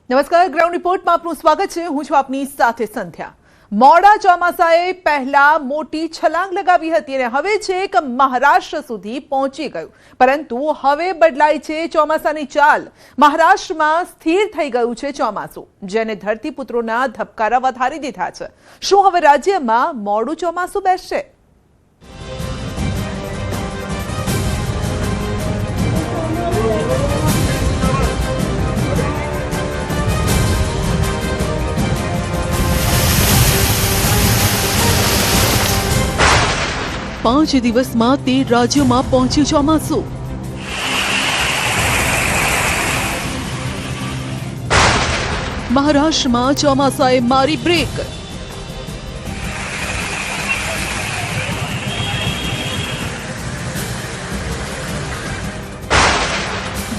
નમસ્કાર, ગ્રાઉન્ડ રિપોર્ટમાં આપનું સ્વાગત છે। હું છું આપની સાથે સંધ્યા। મોડા ચોમાસાએ પહેલા મોટી છલાંગ લગાવી હતી અને હવે છેક મહારાષ્ટ્ર સુધી પહોંચી ગયું, પરંતુ હવે બદલાઈ છે ચોમાસાની ચાલ। મહારાષ્ટ્રમાં સ્થિર થઈ ગયું છે ચોમાસું, જેને ધરતીપુત્રોના ધબકારા વધારી દીધા છે। શું હવે રાજ્યમાં મોડું ચોમાસું બેસશે? पांच दिवस में 13 राज्यों में पहुंच्યું ચોમાસું। महाराष्ट्र में ચોમાસાએ मारी ब्रेक।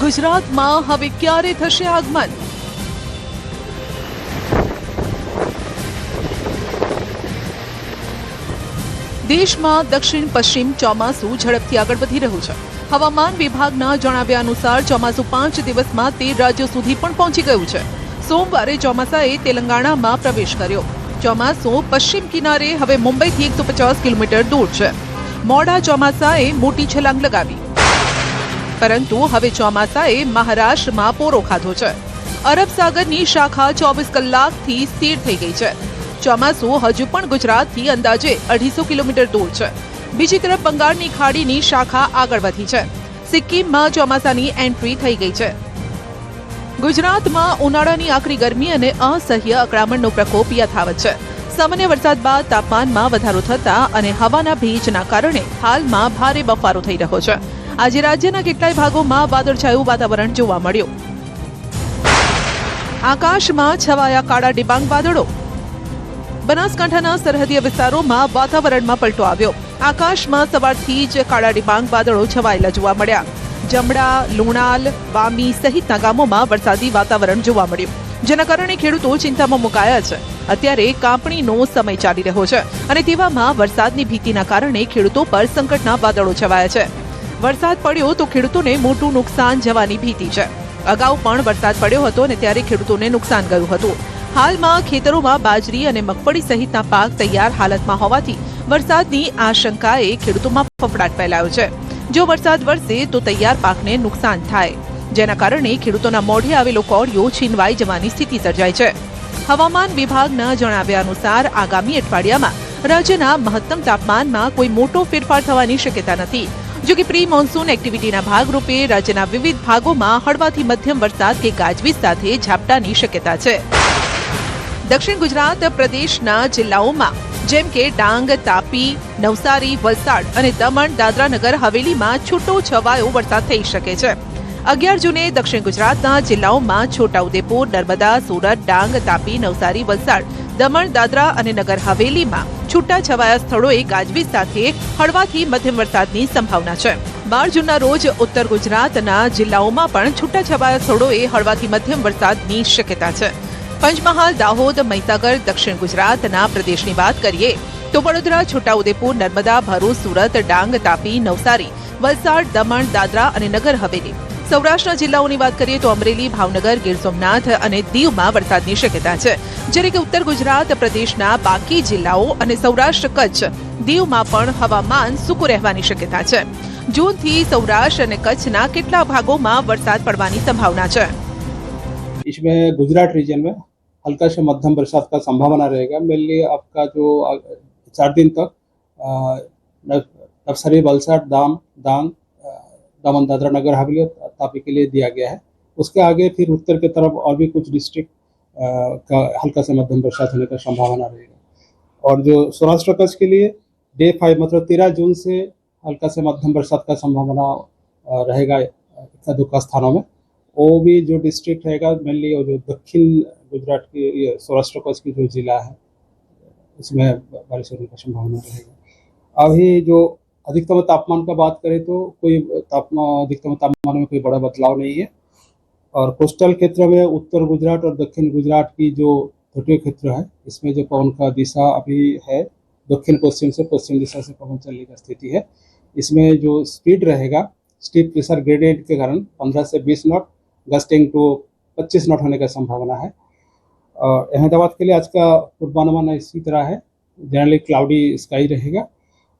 गुजरात में હવે ક્યારે થશે આગમન? देश में दक्षिण पश्चिम ચોમાસું ઝડપથી આગળ વધી રહ્યું છે। હવામાન વિભાગના જણાવ્યા અનુસાર ચોમાસું 5 દિવસમાં 13 રાજ્યો સુધી પણ પહોંચી ગયું છે। સોમવારે ચોમાસાએ તેલંગાણામાં પ્રવેશ કર્યો। ચોમાસું પશ્ચિમ કિનારે હવે મુંબઈથી 150 કિલોમીટર દૂર છે। મોડા ચોમાસાએ મોટી છલાંગ લગાવી, પરંતુ હવે ચોમાસાએ મહારાષ્ટ્રમાં પોરો ખાધો છે। અરબ સાગરની શાખા 24 કલાકથી સ્થિર થઈ ગઈ છે। ચોમાસું હજુ પણ ગુજરાતથી અંદાજે 250 કિલોમીટર દૂર છે। બીજી તરફ બંગાળની ખાડીની શાખા આગળ વધી છે। સિક્કિમમાં ચોમાસાની એન્ટ્રી થઈ ગઈ છે। ગુજરાતમાં ઉનાળાની આકરી ગરમી અને અસહ્ય અકળામણનો પ્રકોપ યથાવત છે। સામાન્ય વરસાદ બાદ તાપમાનમાં વધારો થતા અને હવાના ભેજના કારણે હાલમાં ભારે બફારો થઈ રહ્યો છે। આજે રાજ્યના કેટલાય ભાગોમાં વાદળછાયું વાતાવરણ જોવા મળ્યું। આકાશમાં છવાયા કાળા ડિબાંગ વાદળો। બનાસકાંઠાના સરહદીય વિસ્તારોમાં વાતાવરણમાં પલટો આવ્યો। આકાશમાં સવારથી જ કાળા ડિબાંગ વાદળો છવાયેલા જોવા મળ્યા। જમડા, લુણાલ, વામી સહિતના ગામોમાં વરસાદી વાતાવરણ જોવા મળ્યું, જેના કારણે ખેડૂતો ચિંતામાં મુકાયા છે। અત્યારે કાપણીનો સમય ચાલી રહ્યો છે અને તેવામાં વરસાદની ભીતિના કારણે ખેડૂતો પર સંકટના વાદળો છવાયા છે। વરસાદ પડ્યો તો ખેડૂતોને મોટું નુકસાન જવાની ભીતિ છે। અગાઉ પણ વરસાદ પડ્યો હતો અને ત્યારે ખેડૂતોને નુકસાન ગયું હતું। હાલમાં ખેતરોમાં બાજરી અને મગફળી સહિતના પાક તૈયાર હાલતમાં હોવાથી વરસાદની આશંકાએ ખેડૂતોમાં ફફડાટ ફેલાયો છે। જો વરસાદ વરસે તો તૈયાર પાકને નુકસાન થાય, જેના કારણે ખેડૂતોના મોઢે આવેલો કોળિયો છીનવાઈ જવાની સ્થિતિ સર્જાઈ છે। હવામાન વિભાગના જણાવ્યા अनुसार આગામી અઠવાડિયામાં રાજ્યના મહત્તમ તાપમાનમાં કોઈ મોટો ફેરફાર થવાની શક્યતા નથી। જો કે પ્રી મોન્સૂન એક્ટિવિટીના ભાગરૂપે રાજ્યના વિવિધ ભાગોમાં હળવાથી મધ્યમ વરસાદ કે ગાજવીજ સાથે ઝાપટાની શક્યતા છે। दक्षिण गुजरात प्रदेशना जिल्लाओं जेम के डांग, तापी, नवसारी, वलसाड और दमण, दादरा नगर हवेली में छूटो छवायो वरसाद थई शके छे। 11 जूने दक्षिण गुजरातना जिल्लाओं में छोटाउदेपुर, नर्मदा, सूरत, डांग, तापी, नवसारी, वलसाड, दमण, दादरा और नगर हवेली में छूटा छवाया स्थलोए गाजवीज साथे हळवाथी मध्यम वरसादनी संभावना छे। 12 जूनना रोज उत्तर गुजरातना जिल्लाओं में पण छूटा छवाया स्थलोए हळवाथी मध्यम वरसादनी शक्यता छे। पंचमहाल, दाहोद, महीसागर, दक्षिण गुजरातना प्रदेशनी बात करिए तो वडोदरा, छोटाउदेपुर, नर्मदा, भरूच, सूरत, डांग, तापी, नवसारी, वलसाड, दमण, दादरा और नगर हवेली। सौराष्ट्रना जिल्लाओनी बात करिए तो अमरेली, भावनगर, गीर सोमनाथ और दीवमां वरसादनी शक्यता छे। ज्यारे के उत्तर गुजरात प्रदेशना बाकी जिल्लाओ और सौराष्ट्र, कच्छ, दीवमां पण हवामान सूकું રહેવાની शक्यता छे। जूनथी सौराष्ट्र और कच्छना કેટલા ભાગોમાં વરસાદ પડવાની સંભાવના છે। इसमें गुजरात रीजन में हल्का से मध्यम बरसात का संभावना रहेगा। मेनली आपका जो 4 दिन तक नवसारी, वलसाड, डांग, दमन, दादरा, नगर हवेली, तापी के लिए दिया गया है। उसके आगे फिर उत्तर की तरफ और भी कुछ डिस्ट्रिक्ट का हल्का से मध्यम बरसात होने का संभावना रहेगा। और जो सौराष्ट्र कच्छ के लिए डे 5 मतलब 13 जून से हल्का से मध्यम बरसात का संभावना रहेगा दुक्का स्थानों में। वो भी जो डिस्ट्रिक्ट रहेगा मेनली जो दक्षिण गुजरात की सौराष्ट्र कच्छ की जो जिला है उसमें बारिश होने का संभावना रहेगा। अभी जो अधिकतम तापमान का बात करें तो कोई अधिकतम तापमान में कोई बड़ा बदलाव नहीं है। और कोस्टल क्षेत्र में उत्तर गुजरात और दक्षिण गुजरात की जो तटीय क्षेत्र है इसमें जो पवन का दिशा अभी है दक्षिण पश्चिम से पश्चिम दिशा से पवन चलने की स्थिति है। इसमें जो स्पीड रहेगा स्टीप प्रेशर ग्रेडियंट के कारण 15 से 20 नॉट गस्टिंग टू 25 नॉट होने का संभावना है। अहमदाबाद के लिए आज का पूर्वानुमान इसी तरह है, जनरली क्लाउडी स्काई रहेगा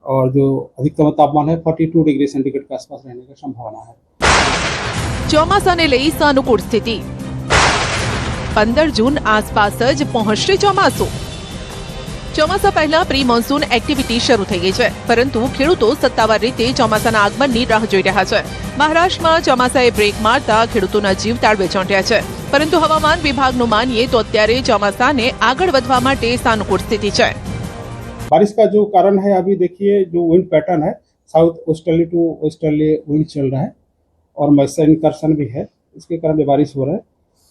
और जो अधिकतम तापमान है 42 डिग्री सेंटीग्रेड के आसपास रहने की संभावना है। ચોમાસાને લઈ સાનુકૂળ સ્થિતિ 15 જૂન આસપાસ જ પહોંચશે ચોમાસું। ચોમાસા પહેલા પ્રી મોન્સૂન એક્ટિવિટી શરૂ થઈ ગઈ છે, પરંતુ ખેડૂતો સત્તાવાર રીતે ચોમાસાના આગમનની રાહ જોઈ રહ્યા છે। મહારાષ્ટ્રમાં ચોમાસાએ બ્રેક મારતા ખેડૂતોના જીવ તાળવે ચોંટ્યા છે, પરંતુ હવામાન વિભાગનું માનીએ તો અત્યારે ચોમાસાને આગળ વધવા માટે સાનુકૂળ સ્થિતિ છે। बारिश का जो कारण है, अभी देखिए जो विंड पैटर्न है, south westerly to westerly wind चल रहा है और मॉइस्चर इनकर्शन भी है, इसके कारण भी बारिश हो रहा है।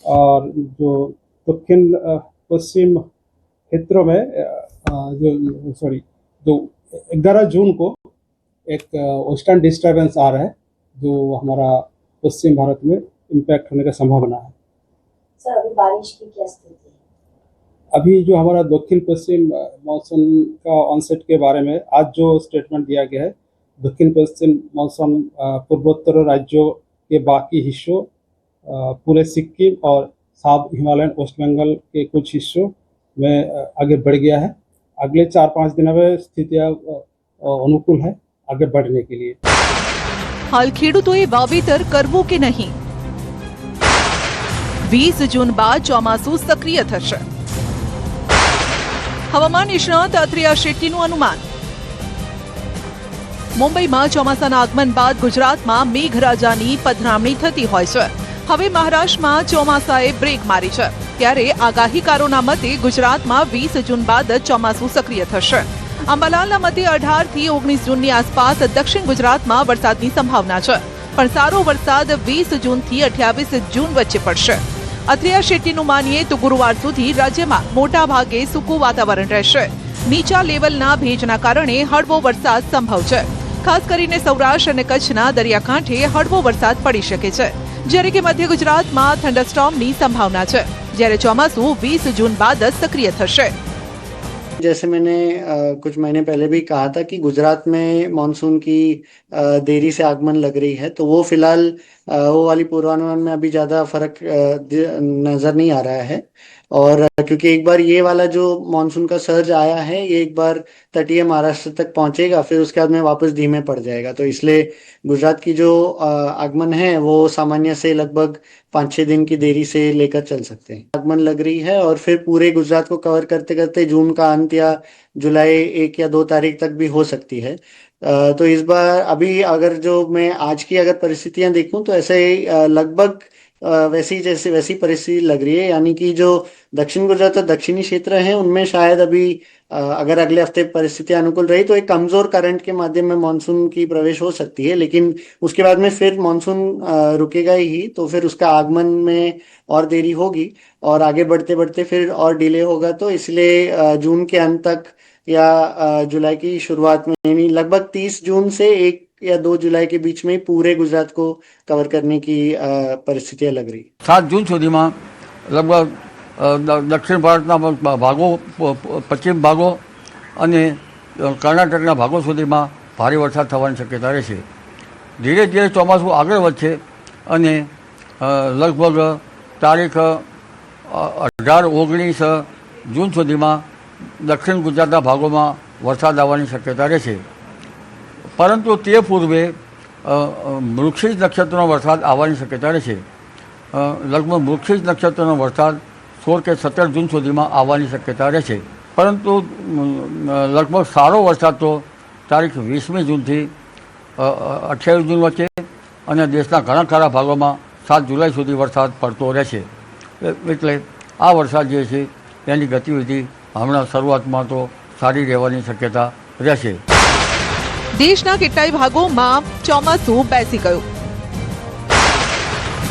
और जो दक्षिण पश्चिम क्षेत्रों में जो 11 जून को एक वेस्टर्न डिस्टर्बेंस आ रहा है, जो हमारा पश्चिम भारत में इम्पैक्ट होने का संभावना है। सर, अभी बारिश की क्या स्थिति है? अभी जो हमारा दक्षिण पश्चिम मॉनसून का ऑनसेट के बारे में आज जो स्टेटमेंट दिया गया है, दक्षिण पश्चिम मॉनसून पूर्वोत्तर राज्यों के बाकी हिस्सों, पूरे सिक्किम और साउथ हिमालयन वेस्ट बंगाल के कुछ हिस्सों में आगे बढ़ गया है। अगले 4-5 दिनों में स्थितियाँ अनुकूल है आगे बढ़ने के लिए। હાલ ખેડૂતોએ વાવેતર કરવું કે નહીં? 20 જૂન બાદ ચોમાસું સક્રિય થશે। હવામાન નિષ્ણાત અત્રિયા શેટ્ટીનું અનુમાન। મુંબઈમાં ચોમાસાના આગમન બાદ ગુજરાતમાં મેઘરાજાની પધરામણી થતી હોય છે। હવે મહારાષ્ટ્રમાં ચોમાસાએ બ્રેક મારી છે, ત્યારે આગાહીકારોના મતે ગુજરાતમાં 20 જૂન બાદ જ ચોમાસું સક્રિય થશે। અંબાલાલના મતે 18 થી 19 જૂનની આસપાસ દક્ષિણ ગુજરાતમાં વરસાદની સંભાવના છે, પણ સારો વરસાદ 20 જૂનથી 28 જૂન વચ્ચે પડશે। અત્રિયા શેટ્ટીનું માનીએ તો ગુરુવાર સુધી રાજ્યમાં મોટા ભાગે સૂકું વાતાવરણ રહેશે। નીચા લેવલના ભેજના કારણે હળવો વરસાદ સંભવ છે। ખાસ કરીને સૌરાષ્ટ્ર અને કચ્છના દરિયાકાંઠે હળવો વરસાદ પડી શકે છે, જ્યારે કે મધ્ય ગુજરાતમાં થંડરસ્ટોર્મની સંભાવના છે, જ્યારે ચોમાસું 20 જૂન બાદ જ સક્રિય થશે। जैसे मैंने कुछ महीने पहले भी कहा था कि गुजरात में मानसून की देरी से आगमन लग रही है, तो वो फिलहाल वो वाली पूर्वानुमान में अभी ज़्यादा फर्क नज़र नहीं आ रहा है। और क्योंकि एक बार ये वाला जो मानसून का सर्ज आया है, ये एक बार तटीय महाराष्ट्र तक पहुंचेगा, फिर उसके बाद में वापस धीमे पड़ जाएगा। तो इसलिए गुजरात की जो आगमन है वो सामान्य से लगभग 5-6 दिन की देरी से लेकर चल सकते हैं। आगमन लग रही है और फिर पूरे गुजरात को कवर करते करते जून का अंत या जुलाई 1 या 2 तारीख तक भी हो सकती है। तो इस बार अभी अगर जो मैं आज की अगर परिस्थितियां देखूं तो ऐसे लगभग वैसी परिस्थिति लग रही है, यानी कि जो दक्षिण गुजरात और दक्षिणी क्षेत्र हैं उनमें शायद अभी अगर अगले हफ्ते परिस्थितियां अनुकूल रही तो एक कमजोर करंट के माध्यम में मानसून की प्रवेश हो सकती है, लेकिन उसके बाद में फिर मानसून रुकेगा ही, तो फिर उसका आगमन में और देरी होगी और आगे बढ़ते बढ़ते फिर और डिले होगा। तो इसलिए जून के अंत तक या जुलाई की शुरुआत में, यानी लगभग 30 जून से 1 या 2 जुलाई के बीच में पूरे गुजरात को कवर करने की परिस्थितियां लग रही। 7 जून सुधीમાં લગભગ દક્ષિણ ભારતના ભાગો, પશ્ચિમ ભાગો અને કર્ણાટકના ભાગો સુધીમાં ભારે વરસાદ થવાની શક્યતા રહેશે। ધીરે ધીરે ચોમાસું આગળ વધશે અને લગભગ તારીખ 18-19 જૂન સુધીમાં દક્ષિણ ગુજરાતના ભાગોમાં વરસાદ આવવાની શક્યતા રહેશે। પરંતુ તે પૂર્વે મૃગશીર્ષ નક્ષત્રનો વરસાદ આવવાની શક્યતા રહેશે। લગભગ મૃગશીર્ષ નક્ષત્રનો વરસાદ 16 કે 17 જૂન સુધીમાં આવવાની શક્યતા રહેશે, પરંતુ લગભગ સારો વરસાદ તો તારીખ 20મી જૂનથી 28 જૂન વચ્ચે અને દેશના ઘણા ખરા ભાગોમાં 7 જુલાઈ સુધી વરસાદ પડતો રહેશે। એટલે આ વરસાદ જે છે તેની ગતિવિધિ હમણાં શરૂઆતમાં તો સારી રહેવાની શક્યતા રહેશે। દેશના કેટલાય ભાગોમાં ચોમાસું બેસી ગયું,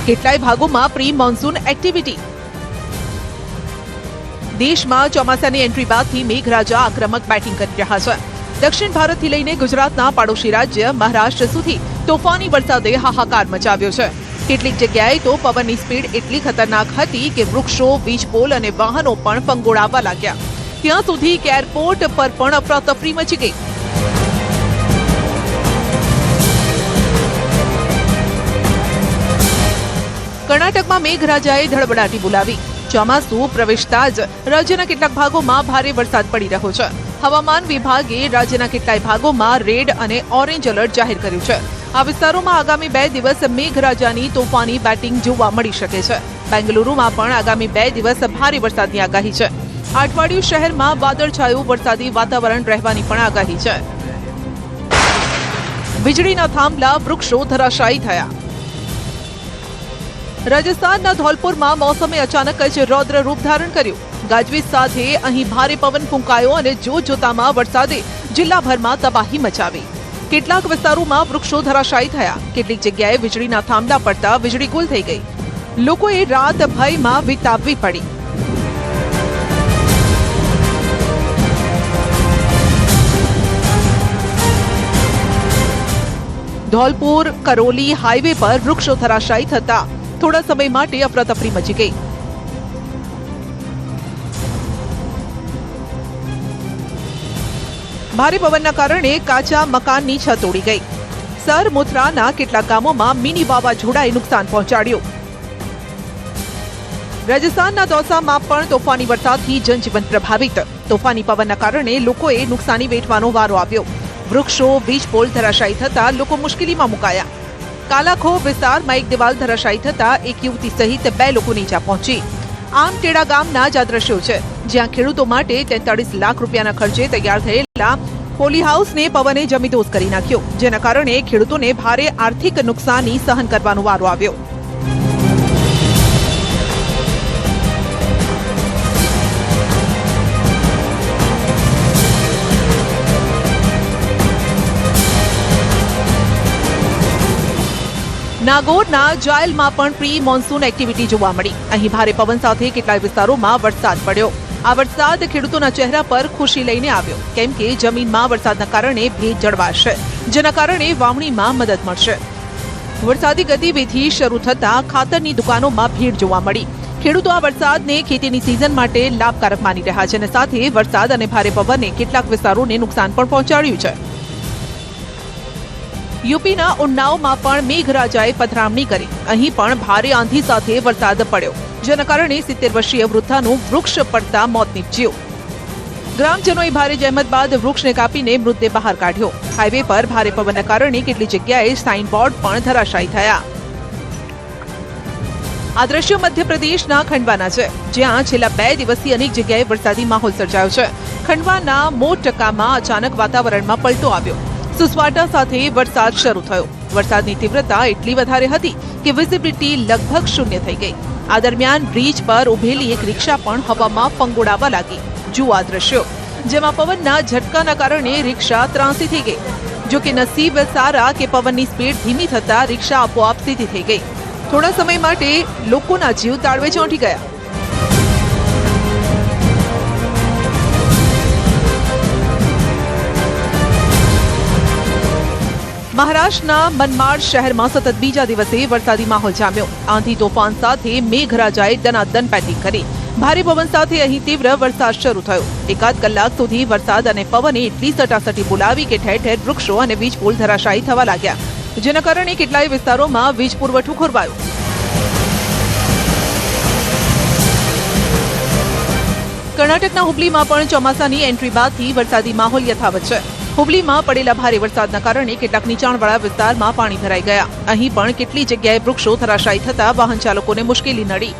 કેટલાય ભાગોમાં પ્રી મોન્સૂન એક્ટિવિટી। દેશમાં ચોમાસાની એન્ટ્રી બાદથી મેઘરાજા આક્રમક બેટિંગ કરી રહ્યા છે। દક્ષિણ ભારતથી લઈને ગુજરાતના પાડોશી રાજ્ય મહારાષ્ટ્ર સુધી તોફાની વરસાદે હાહાકાર મચાવ્યો છે। કેટલીક જગ્યાએ તો પવનની સ્પીડ એટલી ખતરનાક હતી કે વૃક્ષો, વીજપોલ અને વાહનો પણ ફંગોળાવવા લાગ્યા। ત્યાં સુધી કે એરપોર્ટ પર પણ અફરાતફરી મચી ગઈ। કર્ણાટકમાં મેઘરાજાએ ધડબડાટી બોલાવી. ચોમાસું પ્રવેશતા જ રાજ્યના કેટલાક ભાગોમાં ભારે વરસાદ પડી રહ્યો છે. હવામાન વિભાગે રાજ્યના કેટલાય ભાગોમાં રેડ અને ઓરેન્જ એલર્ટ જાહેર કર્યું છે. આ વિસ્તારોમાં આગામી 2 દિવસ મેઘરાજાની તોફાની બેટિંગ જોવા મળી શકે છે. બેંગલુરુમાં પણ આગામી 2 દિવસ ભારે વરસાદની આગાહી છે. આ અઠવાડિયું શહેરમાં વાદળછાયું વરસાદી વાતાવરણ રહેવાની પણ આગાહી છે. વીજળીના થાંભલા, વૃક્ષો ધરાશાયી થયા. રાજસ્થાનના ધોલપુરમાં મોસમે અચાનક જ રૌદ્ર રૂપ ધારણ કર્યું. ગાજવીજ સાથે અહીં ભારે પવન ફૂંકાયો અને જોતજોતામાં વરસાદે જિલ્લાભરમાં તબાહી મચાવી. કેટલાક વિસ્તારોમાં વૃક્ષો ધરાશાયી થયા. કેટલીક જગ્યાએ વીજળીના થાંભલા પડતા વીજળી ગુલ થઈ ગઈ. લોકોએ રાત ભયમાં વિતાવવી પડી. ધોલપુર કરોલી હાઈવે પર વૃક્ષો ધરાશાયી થતા થોડા સમય માટે અફરાતફરી મચી ગઈ. ભારે પવનના કારણે કાચા મકાનની છત ઉડી ગઈ. સરમુથરાના કેટલાક ગામોમાં મિની વાવાઝોડાએ નુકસાન પહોંચાડ્યું. રાજસ્થાનના દૌસામાં પણ તોફાની વરસાદથી જનજીવન પ્રભાવિત. તોફાની પવનના કારણે લોકોએ નુકસાની વેઠવાનો વારો આવ્યો. વૃક્ષો, વીજપોલ ધરાશાયી થતા લોકો મુશ્કેલીમાં મુકાયા. કાલાખો વિસ્તારમાં એક દિવાલ ધરાશાયી થતા એક યુવતી સહિત 2 લોકોને ઈજા પહોંચી. આમટેડા ગામના જ આ દ્રશ્યો છે, જ્યાં ખેડૂતો માટે 43 લાખ રૂપિયાના ખર્ચે તૈયાર થયેલા પોલી હાઉસને પવને જમીદોસ કરી નાખ્યો, જેના કારણે ખેડૂતોને ભારે આર્થિક નુકસાની સહન કરવાનો વારો આવ્યો. નાગોરના જાયલમાં પણ પ્રી મોન્સૂન એક્ટિવિટી જોવા મળી. અહીં ભારે પવન સાથે કેટલાય વિસ્તારોમાં વરસાદ પડ્યો. આ વરસાદ ખેડૂતોના ચહેરા પર ખુશી લઈને આવ્યો, કેમ કે જમીનમાં વરસાદના કારણે ભેજ જળવાશે, જેના કારણે વાવણીમાં મદદ મળશે. વરસાદી ગતિવિધિ શરૂ થતાં ખાતરની દુકાનોમાં ભીડ જોવા મળી. ખેડૂતો આ વરસાદને ખેતીની સિઝન માટે લાભકારક માની રહ્યા છે અને સાથે વરસાદ અને ભારે પવને કેટલાક વિસ્તારોને નુકસાન પણ પહોંચાડ્યું છે. યુપીના ઉન્નાવમાં પણ મેઘરાજાએ પધરામણી કરી. અહીં પણ ભારે આંધી સાથે વરસાદ પડ્યો, જેના કારણે 70 વર્ષીય વૃદ્ધાનું વૃક્ષ પડતા મોત નીપજ્યું. ગ્રામજનોએ ભારે જહેમત બાદ વૃક્ષને કાપીને મૃતદેહ બહાર કાઢ્યો. હાઈવે પર ભારે પવનના કારણે કેટલી જગ્યાએ સાઇનબોર્ડ પણ ધરાશાયી થયા. આ દ્રશ્યો મધ્યપ્રદેશના ખંડવાના છે, જ્યાં છેલ્લા 2 દિવસથી અનેક જગ્યાએ વરસાદી માહોલ સર્જાયો છે. ખંડવાના મોટકામાં અચાનક વાતાવરણમાં પલટો આવ્યો. સુસવાટા સાથે વરસાદ શરૂ થયો. વરસાદની તીવ્રતા એટલી વધારે હતી કે વિઝિબિલિટી લગભગ શૂન્ય થઈ ગઈ. આ દરમિયાન બ્રિજ પર ઉભેલી એક રિક્ષા પણ હવામાં ફંગોળાવા લાગી. જુઓ આ દ્રશ્યો, જેમાં પવનના ઝટકાના કારણે રિક્ષા ત્રાંસી થઈ ગઈ. જો કે નસીબ સારા કે પવનની સ્પીડ ધીમી થતા રિક્ષા આપોઆપ સીધી થઈ ગઈ. થોડા સમય માટે લોકોના જીવ તાળવે ચોંટી ગયા. મહારાષ્ટ્રના મનમાડ શહેરમાં સતત બીજા દિવસે વરસાદી માહોલ જામ્યો. આંધી તોફાન સાથે મેઘરાજાએ દનાદન બેટિંગ કરી. ભારે પવન સાથે અહીં તીવ્ર વરસાદ શરૂ થયો. 1 કલાક સુધી વરસાદ અને પવને એટલી સટાસટી બોલાવી કે ઠેર ઠેર વૃક્ષો અને વીજ પુલ ધરાશાયી થવા લાગ્યા, જેના કારણે કેટલાય વિસ્તારોમાં વીજ પુરવઠો ખોરવાયો. કર્ણાટકના હુબલીમાં પણ ચોમાસાની એન્ટ્રી બાદથી વરસાદી માહોલ યથાવત છે. હુબલીમાં પડેલા ભારે વરસાદના કારણે કેટલાક નીચાણવાળા વિસ્તારમાં પાણી ભરાઈ ગયા. અહીં પણ કેટલી જગ્યાએ વૃક્ષો ધરાશાયી થતા વાહન ચાલકોને મુશ્કેલી નડી.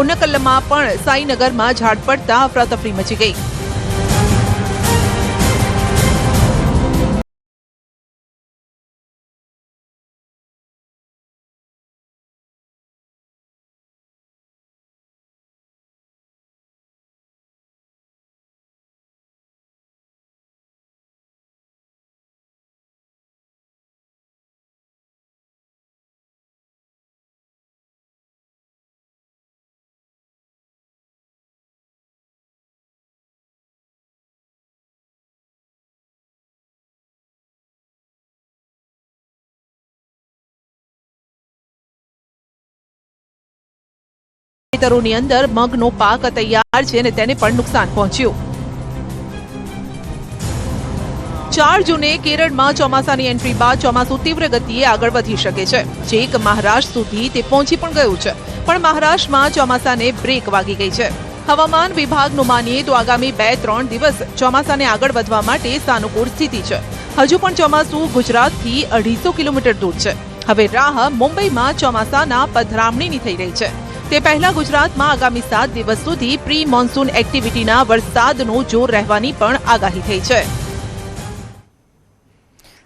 ઉન્નકલ્લમાં પણ સાઈનગરમાં ઝાડ પડતા અફરાતફરી મચી ગઈ. ખેતરોની અંદર મગનો પાક તૈયાર છે અને તેને પણ નુકસાન પહોંચ્યું. 4 જૂને કેરળમાં ચોમાસાની એન્ટ્રી બાદ ચોમાસું તીવ્ર ગતિએ આગળ વધી શકે છે. છેક મહારાષ્ટ્ર સુધી તે પહોંચી પણ ગયું છે, પણ મહારાષ્ટ્રમાં ચોમાસાને બ્રેક વાગી ગઈ છે. હવામાન વિભાગનું માનીએ તો આગામી 2-3 દિવસ ચોમાસાને આગળ વધવા માટે સાનુકૂળ સ્થિતિ છે. હજુ પણ ચોમાસું ગુજરાતથી 250 કિલોમીટર દૂર છે. હવે રાહ મુંબઈમાં ચોમાસાના પધરામણીની થઈ રહી છે. તે પહેલા ગુજરાતમાં આગામી 7 દિવસ સુધી પ્રી મોન્સૂન એક્ટિવિટીના વરસાદનું જોર રહેવાની પણ આગાહી થઈ છે.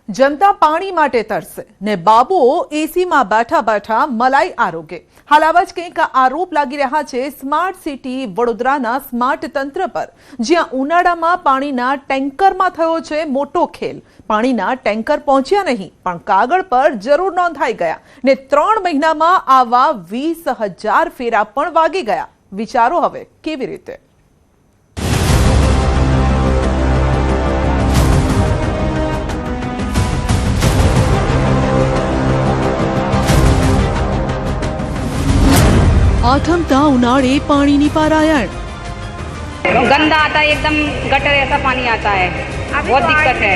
જનતા પાણી માટે તરસે ને બાબુઓ એસીમાં બેઠા બેઠા મલાઈ આરોગે. હાલ આવા જ કંઈક આરોપ લાગી રહ્યા છે સ્માર્ટ સિટી વડોદરાના સ્માર્ટ તંત્ર પર, જ્યાં ઉનાળામાં પાણીના ટેન્કરમાં થયો છે મોટો ખેલ. પાણીના ટેન્કર પહોંચ્યા નહીં, પણ કાગળ પર જરૂર નોંધાઈ ગયા ને 3 મહિનામાં આવા 20,000 ફેરા પણ વાગી ગયા. વિચારો હવે કેવી રીતે? आठमता उनाड़े पानी नहीं पारायण. गंदा आता है एकदम, गटर ऐसा पानी आता है, बहुत दिक्कत है.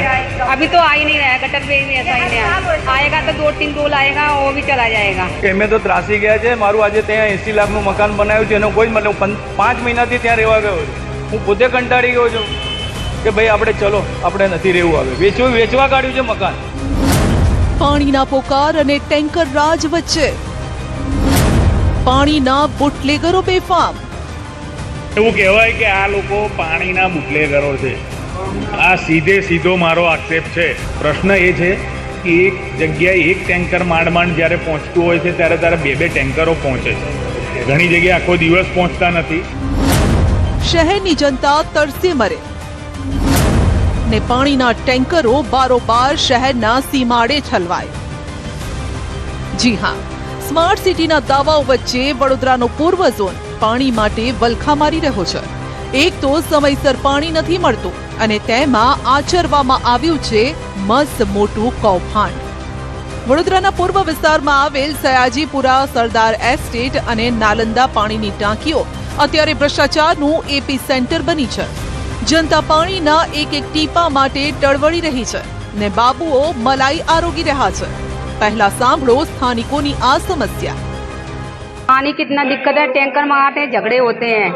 अभी तो आ ही नहीं रहा है, गटर पे भी ऐसा ही नहीं आएगा तो 2-3 डोल आएगा, वो भी चला जाएगा. અમે તો ત્રાસી ગયા છે. મારું આજે ત્યાં 80 લાખનું મકાન બનાવ્યું છે, એનો કોઈ જ મતલબ 5 મહિનાથી ત્યાં રહેવા ગયો છું. હું પોતે કંટાળી ગયો છું કે ભાઈ આપણે ચલો, આપણે નથી રહેવું, આવે વેચવા કાઢ્યું છે મકાન. પાણીના પોકાર અને ટેન્કર રાજ વચ્ચે પાણીના બુટલેગરો બેફામ. એવું કહેવાય કે આ લોકો પાણીના બુટલેગરો છે. આ સીધો મારો આક્ષેપ છે. પ્રશ્ન એ છે કે એક જગ્યાએ એક ટેન્કર માંડ જ્યારે પહોંચતું હોય છે ત્યારે 2-2 ટેન્કરો પહોંચે છે. ઘણી જગ્યાએ આખો દિવસ પહોંચતા નથી. શહેરની જનતા તરસે મરે ને પાણીના ટેન્કરો બારોબાર શહેરના સીમાડે ઠલવાય. જી હા, સ્માર્ટ સિટીના દાવાઓ વચ્ચે વડોદરાનો પૂર્વ ઝોન પાણી માટે વલખા મારી રહ્યો છે. એક તો સમયસર પાણી નથી મળતું અને તેમાં આચરવામાં આવ્યું છે મસ્ત મોટું કૌભાંડ. વડોદરાના પૂર્વ વિસ્તારમાં આવેલ સયાજીપુરા, સરદાર એસ્ટેટ અને નાલંદા પાણીની ટાંકીઓ અત્યારે ભ્રષ્ટાચારનું એપી સેન્ટર બની છે. જનતા પાણીના એક ટીપા માટે ટળવળી રહી છે ને બાબુઓ મલાઈ આરોગી રહ્યા છે. पहला सांभळो स्थानिकों आ समस्या. पानी कितना दिक्कत है, टैंकर मंगाते हैं, झगड़े होते हैं,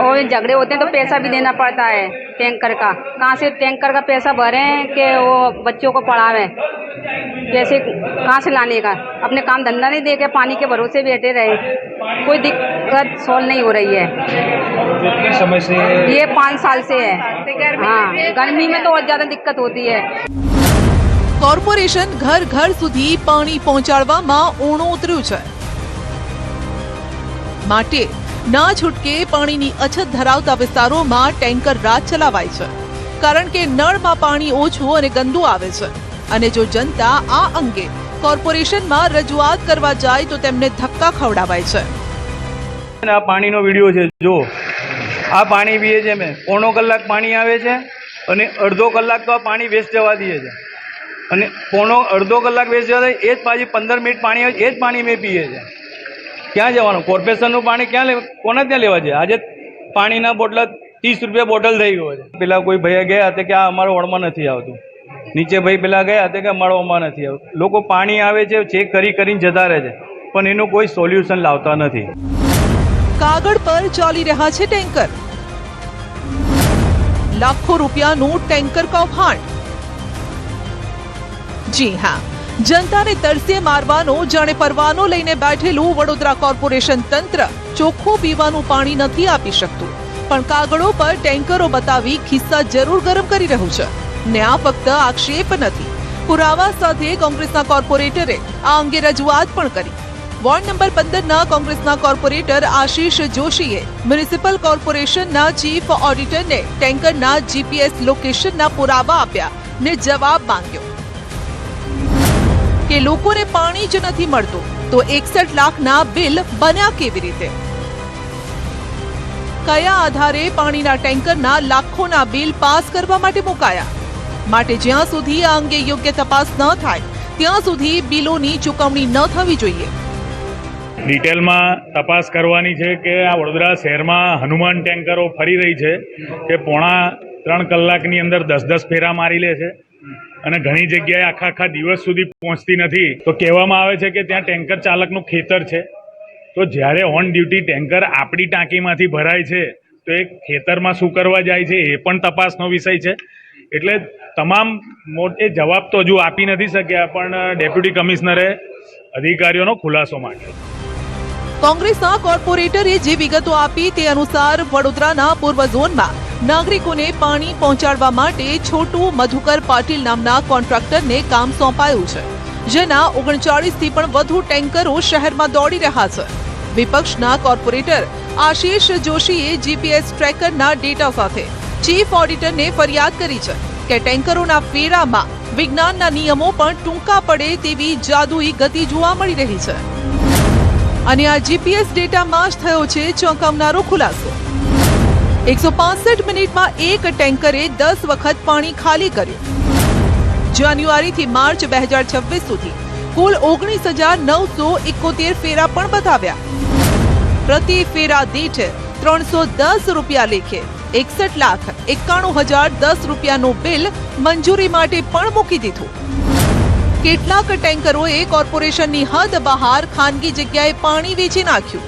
और झगड़े होते हैं तो पैसा भी देना पड़ता है टैंकर का. कहाँ से टैंकर का पैसा भरे कि वो बच्चों को पढ़ावे, पैसे कहाँ से लाने का? अपने काम धंधा नहीं देके पानी के भरोसे बैठे रहे. कोई दिक्कत सॉल्व नहीं हो रही है. कितने समय से ये 5 साल से है. हाँ, गर्मी में तो और ज्यादा दिक्कत होती है. કોર્પોરેશન ઘર ઘર સુધી પાણી પહોંચાડવામાં ઊણું ઉતર્યું છે. માટે ના છૂટકે પાણીની અછત ધરાવતા વિસ્તારોમાં ટેન્કર રાજ ચલાવાય છે, કારણ કે નળમાં પાણી ઓછું અને ગંદુ આવે છે. અને જો જનતા આ અંગે કોર્પોરેશનમાં રજૂઆત કરવા જાય તો તેમને ધક્કા ખવડાવાય છે. આ પાણીનો વિડીયો છે, જો આ પાણી પીએ છે, મેં 1/4 કલાક પાણી આવે છે અને અડધો કલાક તો આ પાણી વેસ્ટ જવા દઈએ છે, અને અડધો કલાક વેસ્ટ જવા દે, એ જ પાછી 15 મિનિટ પાણી આવે, એ જ પાણી મેં પીએ છે. ક્યાં જવાનું? કોર્પોરેશનનું પાણી ક્યાં કોને ત્યાં લેવા છે? આજે પાણીના બોટલા 30 રૂપિયા બોટલ થઈ ગયો છે. પેલા કોઈ ભાઈ ગયા હતા કે આ અમારા વોર્ડમાં નથી આવતું, નીચે ભાઈ પેલા ગયા હતા કે અમારા વોર્ડમાં નથી આવતું. લોકો પાણી આવે છે, ચેક કરીને જતા રહે છે, પણ એનું કોઈ સોલ્યુશન લાવતા નથી. કાગળ પર ચાલી રહ્યા છે ટેન્કર. લાખો રૂપિયાનું ટેન્કર કૌભાંડ. જી હા, જનતાને તરસે મારવાનો જાણે પરવાનો લઈને બેઠેલું વડોદરા કોર્પોરેશન તંત્ર ચોખ્ખું પીવાનું પાણી નથી આપી શકતું, પણ કાગળો પર ટેન્કરો બતાવી ખિસ્સા જરૂર ગરમ કરી રહ્યું છે. ને આ ફક્ત આક્ષેપ નથી, પુરાવા સાથે કોંગ્રેસના કોર્પોરેટરે આ અંગે રજૂઆત પણ કરી. વોર્ડ નંબર 15ના કોંગ્રેસના કોર્પોરેટર આશીષ જોશીએ મ્યુનિસિપલ કોર્પોરેશનના ચીફ ઓડિટરને ટેન્કરના જીપીએસ લોકેશનના પુરાવા આપ્યા ને જવાબ માંગ્યો કે લોકોને પાણી જ નથી મળતું તો 61 લાખના બિલ બન્યા કેવી રીતે? કયા આધારે પાણીના ટેન્કરના લાખોના બિલ પાસ કરવા માટે મુકાયા? માટે જ્યાં સુધી આ અંગે યોગ્ય તપાસ ન થાય ત્યાં સુધી બિલોની ચૂકવણી ન થવી જોઈએ. ડિટેલમાં તપાસ કરવાની છે કે આ વડોદરા શહેરમાં હનુમાન ટેન્કરો ફરી રહી છે કે પોણા 3 કલાકની અંદર 10 ફેરા મારી લે છે અને ઘણી જગ્યાએ આખા દિવસ સુધી પહોંચતી નથી. તો કહેવામાં આવે છે કે ત્યાં ટેન્કર ચાલકનું ખેતર છે. તો જ્યારે ઓન ડ્યુટી ટેન્કર આપણી ટાંકીમાંથી ભરાય છે તો એ ખેતરમાં શું કરવા જાય છે એ પણ તપાસનો વિષય છે. એટલે તમામ મોટે જવાબ તો હજુ આપી નથી શક્યા, પણ ડેપ્યુટી કમિશનરે અધિકારીઓનો ખુલાસો માંગ્યો. કોંગ્રેસના કોર્પોરેટરે જે વિગતો આપી તે અનુસાર વડોદરાના પૂર્વ ઝોનમાં નાગરિકોને પાણી પહોંચાડવા માટે છોટુ મધુકર પાટીલ નામના કોન્ટ્રાક્ટરને કામ સોંપાયું છે, જેના 39થી પણ વધુ ટેન્કરો શહેરમાં દોડી રહ્યા છે. વિપક્ષના કોર્પોરેટર આશિષ જોશીએ જીપીએસ ટ્રેકરના ડેટા સાથે ચીફ ઓડિટરને ફરિયાદ કરી છે કે ટેન્કરોના ફેરામાં વિજ્ઞાનના નિયમો પણ ટૂંકા પડે તેવી જાદુઈ ગતિ જોવા મળી રહી છે. અને આ જીપીએસ ડેટામાં જ થયો છે ચોંકાવનારો ખુલાસો. 165 મિનિટમાં એક ટેન્કરે 10 વખત પાણી ખાલી કર્યું. જાન્યુઆરીથી માર્ચ 2026 સુધી કુલ 19,971 ફેરા પણ બતાવ્યા. પ્રતિ ફેરા દીઠ 310 રૂપિયા લેખે 61,91,010 રૂપિયાનું બિલ મંજૂરી માટે પણ મૂકી દીધું. કેટલાક ટેન્કરોએ કોર્પોરેશનની હદ બહાર ખાનગી જગ્યાએ પાણી વેચી નાખ્યું.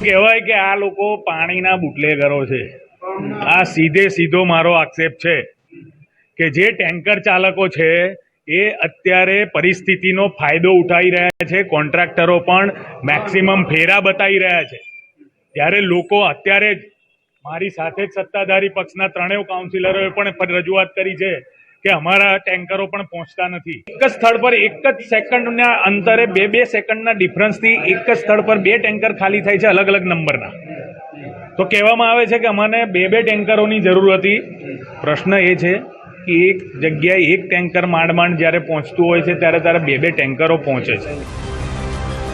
કહેવાય કે આ લોકો પાણીના બુટલેગરો છે. આ સીધો મારો આક્ષેપ છે કે જે ટેન્કર ચાલકો છે એ અત્યારે પરિસ્થિતિનો ફાયદો ઉઠાવી રહ્યા છે. કોન્ટ્રાક્ટરો પણ મેક્સિમમ ફેરા બતાવી રહ્યા છે. ત્યારે લોકો અત્યારે જ મારી સાથે જ સત્તાધારી પક્ષના 3 કાઉન્સિલરોએ પણ રજૂઆત કરી છે કે અમારા ટેન્કરો પણ પહોંચતા નથી. એક જ સ્થળ પર એક જ સેકન્ડના અંતરે 2 સેકન્ડના ડિફરન્સથી એક જ સ્થળ પર 2 ટેન્કર ખાલી થાય છે અલગ અલગ નંબરના. તો કહેવામાં આવે છે કે અમને 2 ટેન્કરોની જરૂર હતી. પ્રશ્ન એ છે કે એક જગ્યાએ એક ટેન્કર માંડ જ્યારે પહોંચતું હોય છે ત્યારે 2 ટેન્કરો પહોંચે છે.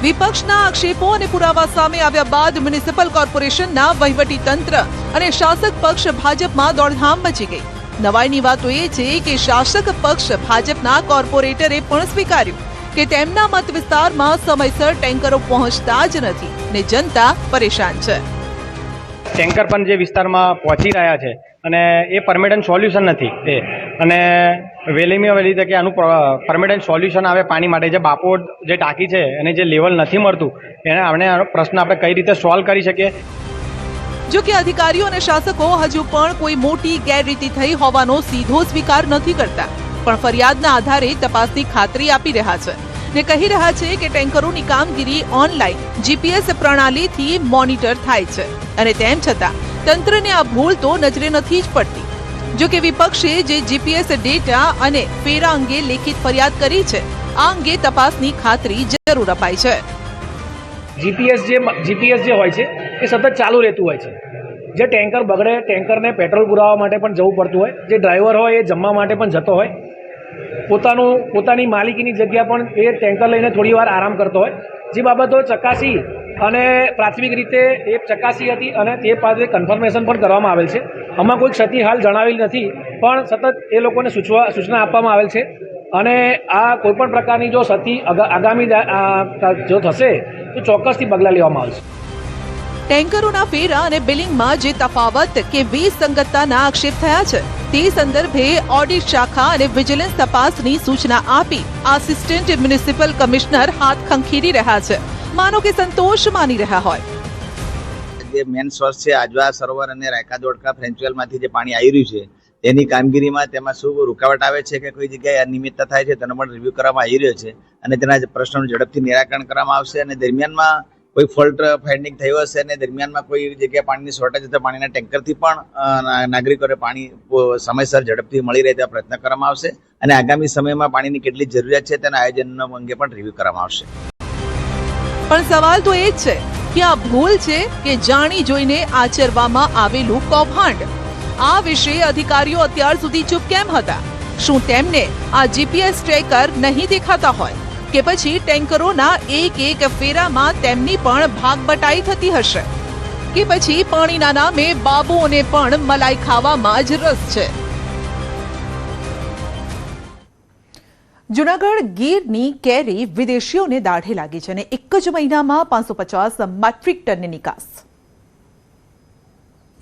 વિપક્ષના આક્ષેપો અને પુરાવા સામે આવ્યા બાદ મ્યુનિસિપલ કોર્પોરેશનના વહીવટી તંત્ર અને શાસક પક્ષ ભાજપમાં દોડધામ મચી ગઈ. નવાઈની વાત એ છે કે શાસક પક્ષ ભાજપના કોર્પોરેટરે પણ સ્વીકાર્યું કે તેમના મત વિસ્તારમાં સમયસર ટેન્કરો પહોંચતા જ નથી ને જનતા પરેશાન છે. ટેન્કર પણ જે વિસ્તારમાં પહોંચી રહ્યા છે અને એ પરમેનન્ટ સોલ્યુશન નથી એ, અને વહેલીમાં વહેલી તકે આનું પરમેનન્ટ સોલ્યુશન આવે પાણી માટે. જે બાપોડ જે ટાંકી છે અને જે લેવલ નથી મળતું આનો પ્રશ્ન આપણે કઈ રીતે સોલ્વ કરી શકીએ. જો કે અધિકારીઓ અને શાસકો હજુ પણ કોઈ મોટી ગેરરીતિ થઈ હોવાનો સીધો સ્વીકાર નથી કરતા, પણ ફરિયાદના આધારે તપાસની ખાતરી આપી રહ્યા છે ને કહી રહ્યા છે કે ટેન્કરોની કામગીરી ઓનલાઈન જીપીએસ પ્રણાલીથી મોનિટર થાય છે અને તેમ છતાં તંત્રને આ ભૂલ તો નજરે નથી જ પડતી. જો કે વિપક્ષે જે જીપીએસ ડેટા અને ફેરા અંગે લેખિત ફરિયાદ કરી છે, આ અંગે તપાસની ખાતરી જરૂર અપાઈ છે. જીપીએસ જે હોય છે એ સતત ચાલુ રહેતું હોય છે. જે ટેન્કર બગડે, ટેન્કરને પેટ્રોલ પુરાવવા માટે પણ જવું પડતું હોય, જે ડ્રાઈવર હોય એ જમવા માટે પણ જતો હોય, પોતાની માલિકીની જગ્યા પણ એ ટેન્કર લઈને થોડી વાર આરામ કરતો હોય. જે બાબતો ચકાસી અને પ્રાથમિક રીતે એ ચકાસી હતી અને તે બાદ કન્ફર્મેશન પણ કરવામાં આવેલ છે. આમાં કોઈ ક્ષતિ હાલ જણાવેલી નથી, પણ સતત એ લોકોને સૂચના આપવામાં આવેલ છે અને આ કોઈપણ પ્રકારની જો ક્ષતિ આગામી જો થશે તો ચોક્કસથી પગલાં લેવામાં આવશે. ટેન્કરોના ફેરા અને બિલિંગમાં જે તફાવત કે વિસંગતતાના આક્ષેપ થયા છે તે સંદર્ભે ઓડિટ શાખા અને વિજિલન્સ તપાસની સૂચના આપી આસિસ્ટન્ટ મ્યુનિસિપલ કમિશનર હાથ ખંખેરી રહ્યા છે. માનો કે સંતોષ માની રહ્યા હોય. જે મેન સોર્સ છે આજવા સરોવર અને રાયકા દોડકા ફ્રેન્ચવેલમાંથી જે પાણી આવી રહ્યું છે તેની કામગીરીમાં તેમાં શું રૂકાવટ આવે છે કે કોઈ જગ્યાએ અનિયમિતતા થાય છે તેનો પણ રિવ્યૂ કરવામાં આવી રહ્યો છે અને તેના પ્રશ્નોનું ઝડપથી નિરાકરણ કરવામાં આવશે. અને દરમિયાનમાં કોઈ ફોલ્ટ ફાઇન્ડિંગ થયો હશે અને દરમિયાનમાં કોઈ જગ્યાએ પાણીની શોર્ટેજ તો પાણીના ટેન્કરથી પણ નાગરિકોને પાણી સમયસર ઝડપથી મળી રહે તેવા પ્રયત્ન કરવામાં આવશે અને આગામી સમયમાં પાણીની કેટલી જરૂરિયાત છે તેના આયોજન અંગે પણ રિવ્યૂ કરવામાં આવશે. પણ સવાલ તો એ જ છે કે આ ભૂલ છે કે જાણી જોઈને આચરવામાં આવેલું કૌભાંડ. આ વિશે અધિકારીઓ અત્યાર સુધી ચૂપ કેમ હતા? શું તેમને આ જીપીએસ ટ્રેકર નહીં દેખાતા હોય કે પછી ટેન્કરોના એક ફેરામાં તેમની પણ ભાગબટાઈ થતી હશે કે પછી પાણીના નામે બાબુઓને પણ મલાઈ ખાવામાં જ રસ છે? જૂનાગઢ ગીરની કેરી વિદેશીઓને દાઢે લાગી છે અને એક જ મહિનામાં 550 મેટ્રિક ટનની નિકાસ.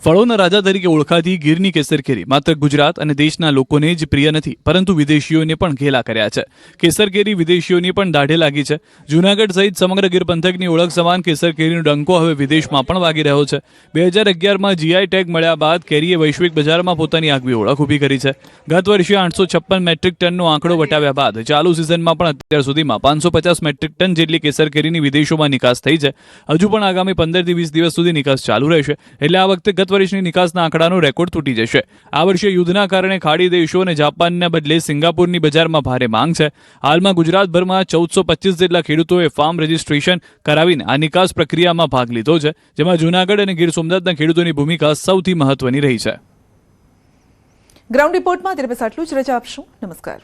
ફળોના રાજા તરીકે ઓળખાતી ગીરની કેસર કેરી માત્ર ગુજરાત અને દેશના લોકોને જ પ્રિય નથી, પરંતુ વિદેશીઓને પણ ઘેલા કર્યા છે. કેસર કેરી વિદેશીઓની પણ દાઢે લાગી છે. જૂનાગઢ સહિત સમગ્ર ગીર પંથકની ઓળખ સમાન કેસર કેરીનો ડંકો હવે વિદેશમાં પણ વાગી રહ્યો છે. 2011માં જીઆઈ ટેગ મળ્યા બાદ કેરીએ વૈશ્વિક બજારમાં પોતાની આગવી ઓળખ ઊભી કરી છે. ગત વર્ષે 856 મેટ્રિક ટનનો આંકડો વટાવ્યા બાદ ચાલુ સિઝનમાં પણ અત્યાર સુધીમાં 550 મેટ્રિક ટન જેટલી કેસર કેરીની વિદેશોમાં નિકાસ થઈ છે. હજુ પણ આગામી 15 થી 20 દિવસ સુધી નિકાસ ચાલુ રહેશે, એટલે આ વખતે ગત વર્ષની નિકાસના આંકડાનો રેકોર્ડ તૂટી જશે. આ વર્ષે યુદ્ધના કારણે ખાડી દેશો અને જાપાનના બદલે સિંગાપુરની બજારમાં ભારે માંગ છે. હાલમાં ગુજરાતભરમાં 1425 જેટલા ખેડૂતોએ ફાર્મ રજીસ્ટ્રેશન કરાવીને આ નિકાસ પ્રક્રિયામાં ભાગ લીધો છે, જેમાં જૂનાગઢ અને ગીર સોમનાથના ખેડૂતોની ભૂમિકા સૌથી મહત્વની રહી છે. ગ્રાઉન્ડ રિપોર્ટમાં અત્યારે બસ આટલું જ. રજા આપશું. નમસ્કાર.